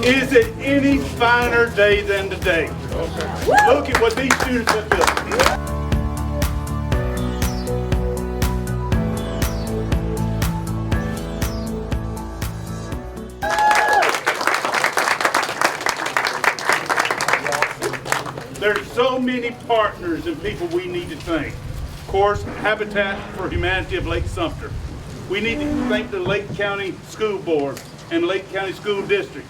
Is it any finer day than today? Look at what these students have built. There's so many partners and people we need to thank. Of course, Habitat for Humanity of Lake Sumter. We need to thank the Lake County School Board and Lake County School District.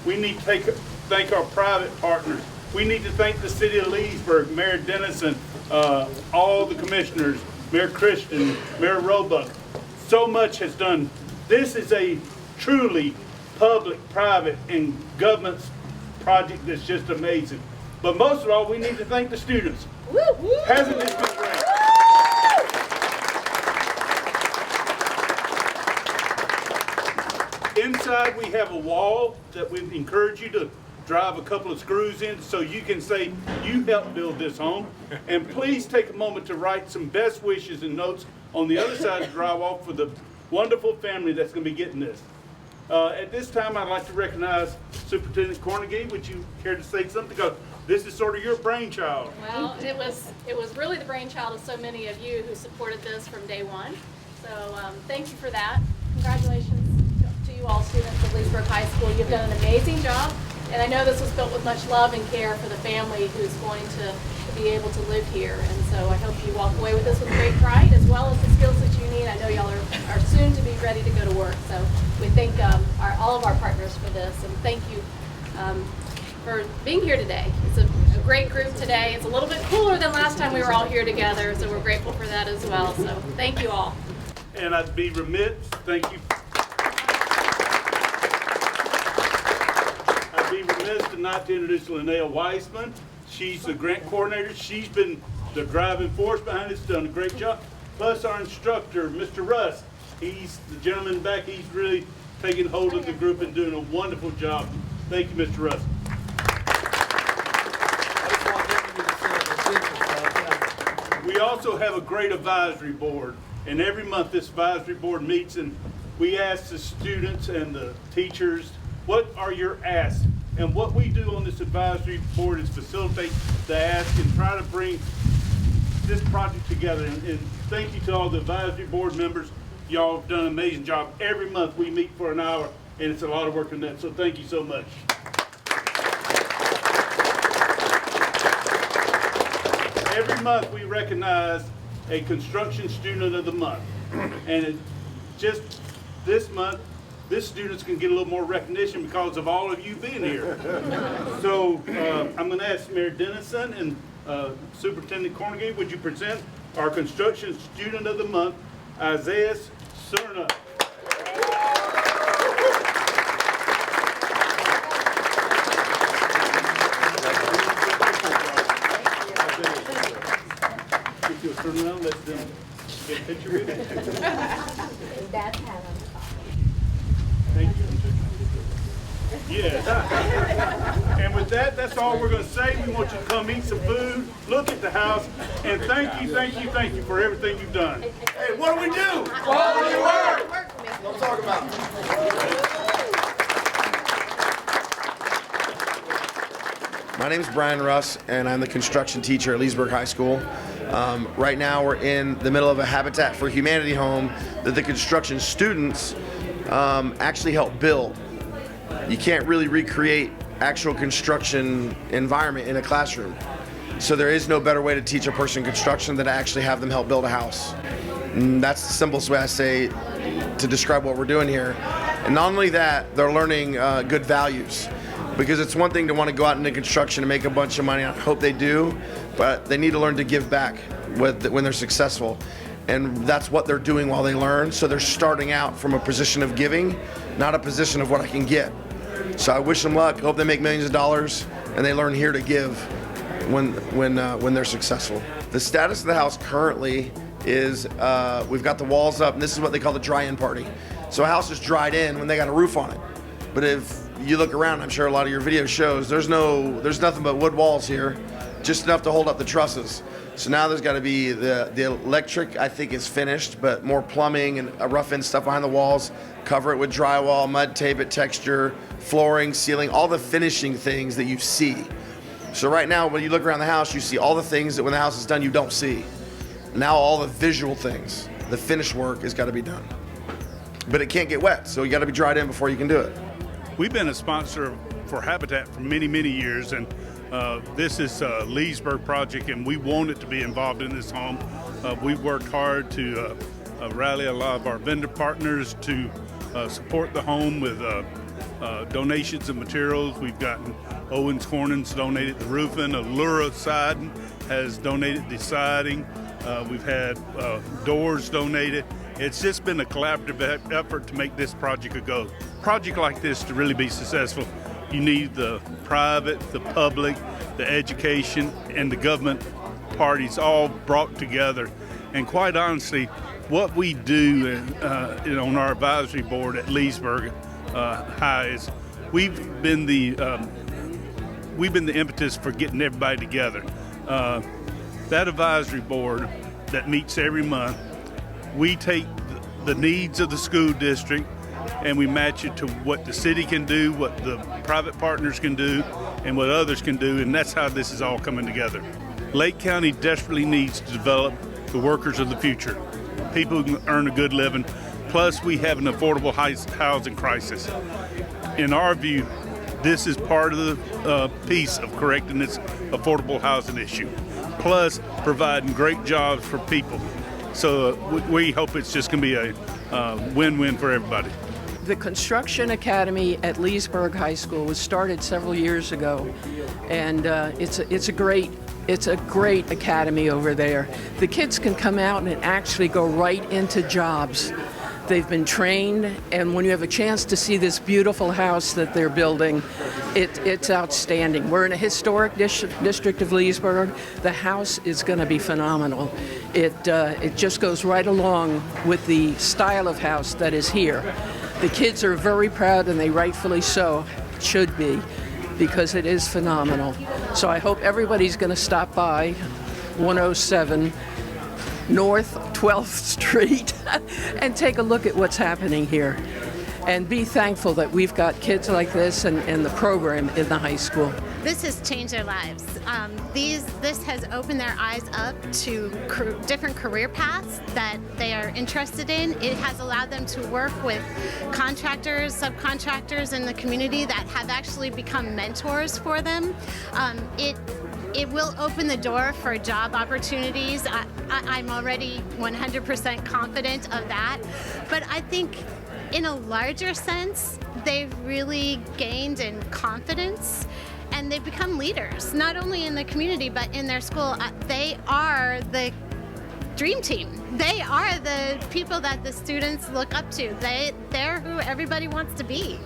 We need to thank our private partners. We need to thank the city of Leesburg, Mayor Dennison, all the commissioners, Mayor Christian, Mayor Roebuck. So much has done. This is a truly public, private, and government project that's just amazing. But most of all, we need to thank the students. Hasn't this been great? Inside we have a wall that we encourage you to drive a couple of screws in so you can say you helped build this home. And please take a moment to write some best wishes and notes on the other side of the drywall for the wonderful family that's going to be getting this. At this time, I'd like to recognize Superintendent Kornegay. Would you care to say something? Because this is sort of your brainchild. Well, it was really the brainchild of so many of you who supported this from day one. So thank you for that. Congratulations to you all students of Leesburg High School. You've done an amazing job. And I know this was built with much love and care for the family who's going to be able to live here. And so I hope you walk away with this with great pride, as well as the skills that you need. I know y'all are soon to be ready to go to work. So we thank all of our partners for this, and thank you for being here today. It's a great group today. It's a little bit cooler than last time we were all here together, so we're grateful for that as well. So thank you all. And I'd be remiss, thank you. I'd be remiss not to introduce Linnea Weissman. She's the grant coordinator. She's been the driving force behind this, done a great job. Plus our instructor, Mr. Russ. He's the gentleman back. He's really taking hold of the group and doing a wonderful job. Thank you, Mr. Russ. We also have a great advisory board, and every month this advisory board meets and we ask the students and the teachers, what are your asks? And what we do on this advisory board is facilitate the ask and try to bring this project together. And thank you to all the advisory board members. Y'all have done an amazing job. Every month we meet for an hour, and it's a lot of work on that, so thank you so much. Every month we recognize a construction student of the month, and just this month, this student's can get a little more recognition because of all of you being here. So I'm going to ask Mayor Dennison and Superintendent Kornegay, would you present our construction student of the month, Isaiah Cerna. If you'll turn around, let them get a picture with it. That's how Thank you. Yes. And with that, that's all we're going to say. We want you to come eat some food, look at the house, and thank you for everything you've done. Hey, what do we do? Quality work. Don't talk about it. My name is Brian Russ, and I'm the construction teacher at Leesburg High School. Right now, we're in the middle of a Habitat for Humanity home that the construction students actually help build. You can't really recreate actual construction environment in a classroom. So there is no better way to teach a person construction than to actually have them help build a house. And that's the simplest way I say to describe what we're doing here. And not only that, they're learning good values. Because it's one thing to want to go out into construction and make a bunch of money. I hope they do, but they need to learn to give back when they're successful. And that's what they're doing while they learn. So they're starting out from a position of giving, not a position of what I can get. So I wish them luck. Hope they make millions of dollars and they learn here to give when they're successful. The status of the house currently is we've got the walls up, and this is what they call the dry-in party. So a house is dried in when they got a roof on it. But if you look around, I'm sure a lot of your video shows, there's nothing but wood walls here, just enough to hold up the trusses. So now there's got to be the electric, I think, is finished, but more plumbing and rough in stuff behind the walls. Cover it with drywall, mud tape it, texture, flooring, ceiling, all the finishing things that you see. So right now, when you look around the house, you see all the things that when the house is done, you don't see. Now all the visual things, the finished work has got to be done. But it can't get wet, so you got to be dried in before you can do it. We've been a sponsor for Habitat for many, many years, and this is a Leesburg project, and we wanted to be involved in this home. We've worked hard to rally a lot of our vendor partners to support the home with donations of materials. We've gotten Owens Corning's donated the roofing, Allura Siding has donated the siding. We've had doors donated. It's just been a collaborative effort to make this project a go. A project like this to really be successful, you need the private, the public, the education, and the government parties all brought together. And quite honestly, what we do on our advisory board at Leesburg High is we've been the impetus for getting everybody together. That advisory board that meets every month, we take the needs of the school district and we match it to what the city can do, what the private partners can do, and what others can do, and that's how this is all coming together. Lake County desperately needs to develop the workers of the future, people who can earn a good living, plus we have an affordable housing crisis. In our view, this is part of the piece of correcting this affordable housing issue, plus providing great jobs for people. So we hope it's just going to be a win-win for everybody. The Construction Academy at Leesburg High School was started several years ago, and it's a great academy over there. The kids can come out and actually go right into jobs. They've been trained, and when you have a chance to see this beautiful house that they're building, it's outstanding. We're in a historic district of Leesburg. The house is going to be phenomenal. It just goes right along with the style of house that is here. The kids are very proud, and they rightfully so should be, because it is phenomenal. So I hope everybody's going to stop by 107 North 12th Street and take a look at what's happening here. And be thankful that we've got kids like this and the program in the high school. This has changed their lives. This has opened their eyes up to different career paths that they are interested in. It has allowed them to work with contractors, subcontractors in the community that have actually become mentors for them. It will open the door for job opportunities. I'm already 100% confident of that. But I think in a larger sense, they've really gained in confidence and they've become leaders, not only in the community, but in their school. They are the dream team. They are the people that the students look up to. They're who everybody wants to be.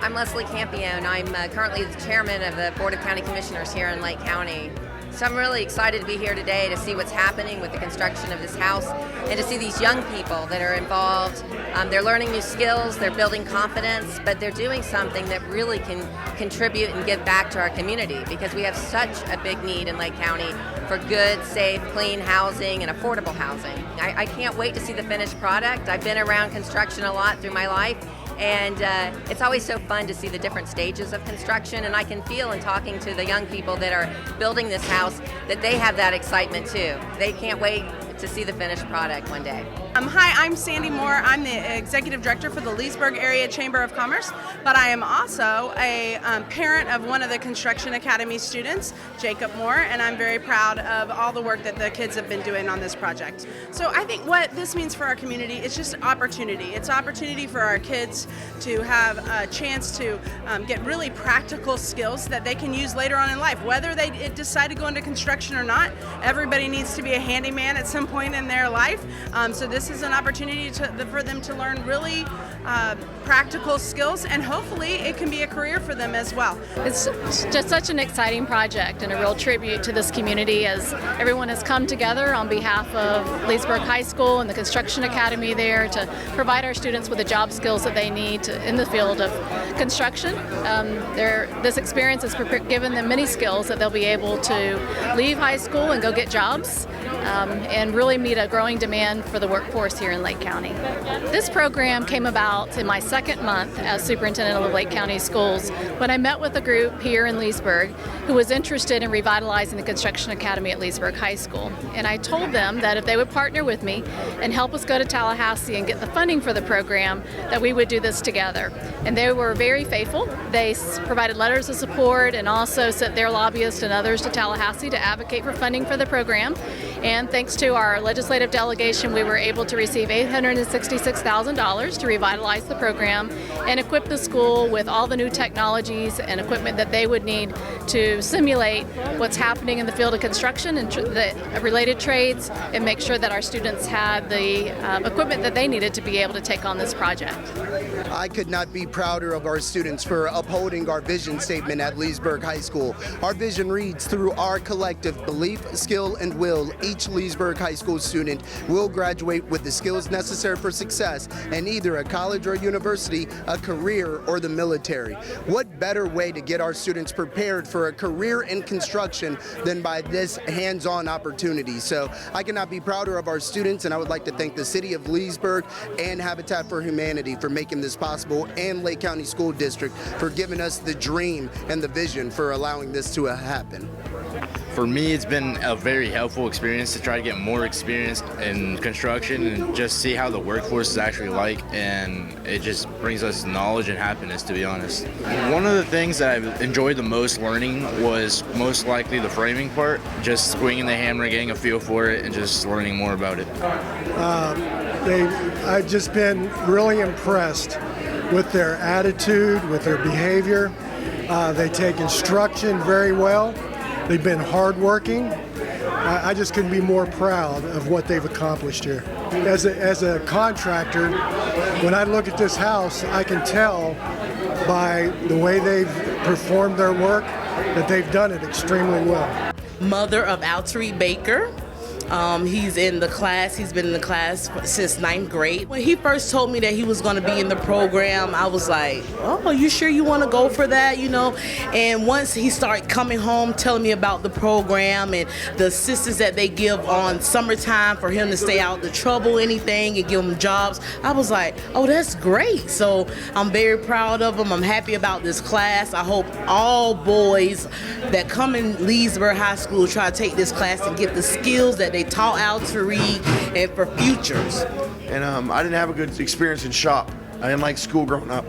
I'm Leslie Campione. I'm currently the chairman of the Board of County Commissioners here in Lake County. So I'm really excited to be here today to see what's happening with the construction of this house and to see these young people that are involved. They're learning new skills, they're building confidence, but they're doing something that really can contribute and give back to our community, because we have such a big need in Lake County for good, safe, clean housing and affordable housing. I can't wait to see the finished product. I've been around construction a lot through my life, and it's always so fun to see the different stages of construction, and I can feel in talking to the young people that are building this house that they have that excitement too. They can't wait to see the finished product one day. Hi, I'm Sandi Moore. I'm the Executive Director for the Leesburg Area Chamber of Commerce, but I am also a parent of one of the Construction Academy students, Jacob Moore, and I'm very proud of all the work that the kids have been doing on this project. So I think what this means for our community is just opportunity. It's opportunity for our kids to have a chance to get really practical skills that they can use later on in life. Whether they decide to go into construction or not, everybody needs to be a handyman at some point in their life. So this is an opportunity for them to learn really practical skills, and hopefully it can be a career for them as well. It's just such an exciting project and a real tribute to this community, as everyone has come together on behalf of Leesburg High School and the Construction Academy there to provide our students with the job skills that they need in the field of construction. This experience has given them many skills that they'll be able to leave high school and go get jobs and really meet a growing demand for the workforce here in Lake County. This program came about in my second month as superintendent of Lake County Schools when I met with a group here in Leesburg who was interested in revitalizing the Construction Academy at Leesburg High School. And I told them that if they would partner with me and help us go to Tallahassee and get the funding for the program, that we would do this together. And they were very faithful. They provided letters of support and also sent their lobbyists and others to Tallahassee to advocate for funding for the program. And thanks to our legislative delegation, we were able to receive $866,000 to revitalize the program and equip the school with all the new technologies and equipment that they would need to simulate what's happening in the field of construction and the related trades, and make sure that our students had the equipment that they needed to be able to take on this project. I could not be prouder of our students for upholding our vision statement at Leesburg High School. Our vision reads, through our collective belief, skill, and will, each Leesburg High School student will graduate with the skills necessary for success in either a college or university, a career, or the military. What better way to get our students prepared for a career in construction than by this hands-on opportunity? So I cannot be prouder of our students, and I would like to thank the City of Leesburg and Habitat for Humanity for making this possible, and Lake County School District for giving us the dream and the vision for allowing this to happen. For me, it's been a very helpful experience to try to get more experience in construction and just see how the workforce is actually like, and it just brings us knowledge and happiness, to be honest. One of the things that I've enjoyed the most learning was most likely the framing part, just swinging the hammer, getting a feel for it, and just learning more about it. I've just been really impressed with their attitude, with their behavior. They take instruction very well. They've been hardworking. I just couldn't be more proud of what they've accomplished here. As a contractor, when I look at this house, I can tell by the way they've performed their work that they've done it extremely well. Mother of Alterique Baker. He's in the class. He's been in the class since 9th grade. When he first told me that he was going to be in the program, I was like, oh, you sure you want to go for that, you know? And once he started coming home telling me about the program and the assistance that they give on summertime for him to stay out of the trouble, anything, and give him jobs, I was like, oh, that's great. So I'm very proud of him. I'm happy about this class. I hope all boys that come in Leesburg High School try to take this class and get the skills that they taught Alterique and for futures. And I didn't have a good experience in shop. I didn't like school growing up,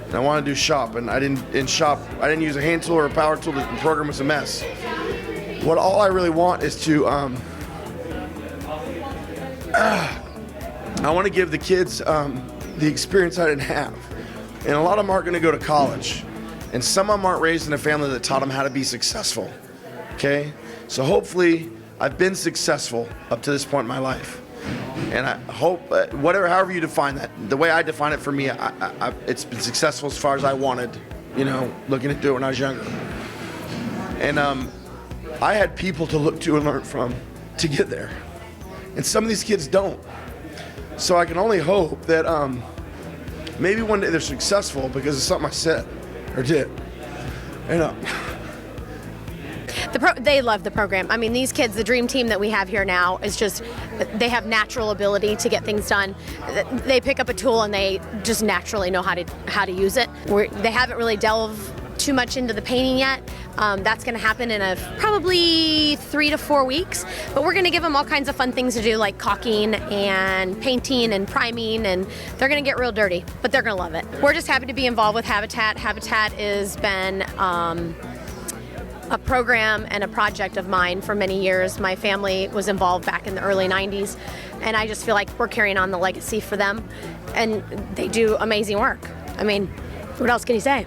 and I wanted to do shop. And I didn't use a hand tool or a power tool. The program was a mess. All I really want is to I want to give the kids the experience I didn't have. And a lot of them aren't going to go to college, and some of them aren't raised in a family that taught them how to be successful. Okay, so hopefully I've been successful up to this point in my life, and I hope, however you define that, the way I define it for me, it's been successful as far as I wanted, looking to do it when I was younger. And I had people to look to and learn from to get there, and some of these kids don't. So I can only hope that maybe one day they're successful because of something I said or did. They love the program. I mean, these kids, the dream team that we have here now is just, they have natural ability to get things done. They pick up a tool and they just naturally know how to use it. They haven't really delved too much into the painting yet. That's going to happen in probably 3 to 4 weeks. But we're going to give them all kinds of fun things to do, like caulking and painting and priming, and they're going to get real dirty, but they're going to love it. We're just happy to be involved with Habitat. Habitat has been a program and a project of mine for many years. My family was involved back in the early 90s, and I just feel like we're carrying on the legacy for them, and they do amazing work. I mean, what else can you say?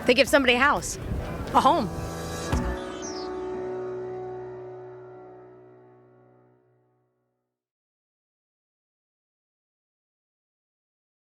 They give somebody a house, a home.